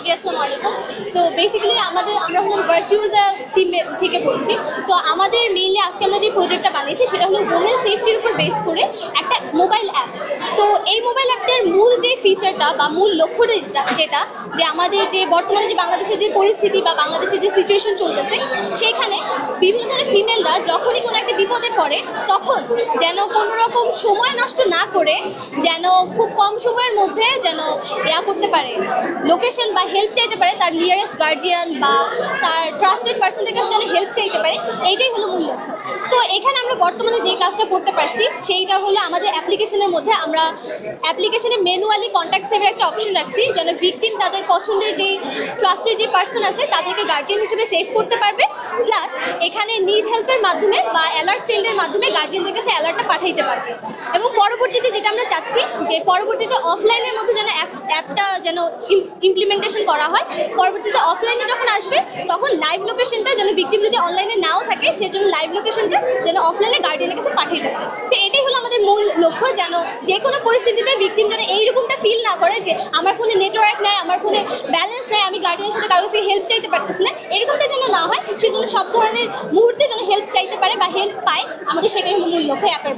জি আসসালামু আলাইকুম। তো বেসিক্যালি আমরা হলাম ভার্চুয়াসা টিম থেকে বলছি। তো আমাদের মেইনলি আজকে আমরা যে প্রজেক্টটা বানিয়েছি সেটা হলো ওমেন সেফটির উপর বেস করে একটা মোবাইল অ্যাপ। তো এই মোবাইল অ্যাপটার মূল যে ফিচারটা বা মূল লক্ষ্যটা যেটা যে আমাদের যে বর্তমানে যে বাংলাদেশের যে পরিস্থিতি বা বাংলাদেশের যে সিচুয়েশন চলতেছে সেইখানে বিভিন্ন ধরনের ফিমেলরা যখনই কোনো একটা বিপদে পড়ে তখন যেন কোনো রকম সময় নষ্ট না করে যেন খুব কম সময়ের মধ্যে যেন করতে পারে, লোকেশন বা হেল্প চাইতে পারে তার নিয়ারেস্ট গার্জিয়ান বা তার ট্রাস্টেড পার্সনদের কাছে যেন হেল্প চাইতে পারে, এইটাই হলো মূল লক্ষ্য। তো এখানে আমরা বর্তমানে যে কাজটা করতে পারছি সেইটা হলো আমাদের অ্যাপ্লিকেশনের মধ্যে আমরা অ্যাপ্লিকেশনে ম্যানুয়ালি কন্ট্যাক্ট সেভের একটা অপশন রাখছি যেন ভিকটিম তাদের পছন্দের যেই ট্রাস্টেড যে পার্সন আছে তাদেরকে গার্জিয়ান হিসেবে সেভ করতে পারবে, প্লাস এখানে নিড হেল্পের মাধ্যমে বা অ্যালার্ট সেন্ডের মাধ্যমে গার্জিয়ানদের কাছে অ্যালার্টটা পাঠাইতে পারবে। এবং পরবর্তীতে যেটা আমরা চাচ্ছি যে পরবর্তীতে অফলাইনের মধ্যে যেন অ্যাপটা যেন ইমপ্লিমেন্টেশন করা হয়, পরবর্তীতে অফলাইনে যখন আসবে তখন লাইভ লোকেশনটা যেন ভিকটিম যদি অনলাইনে নাও থাকে সেজন্য লাইভ লোকেশনটা যেন অফলাইনে গার্ডিয়ানের কাছে পাঠাইতে পারে। তো এটাই হলো আমাদের মূল লক্ষ্য, যেন যে কোনো পরিস্থিতিতে ভিকটিম যেন এইরকমটা ফিল না করে যে আমার ফোনে নেটওয়ার্ক নেই, আমার ফোনে ব্যালেন্স নেই, আমি গার্ডিয়ানের সাথে কারোর কাছে হেল্প চাইতে পারতেছি না, এরকমটা যেন না হয় সেজন্য সব ধরনের মুহূর্তে যেন হেল্প চাইতে পারে বা হেল্প পায়, আমাদের সেটাই হলো মূল লক্ষ্য অ্যাপের।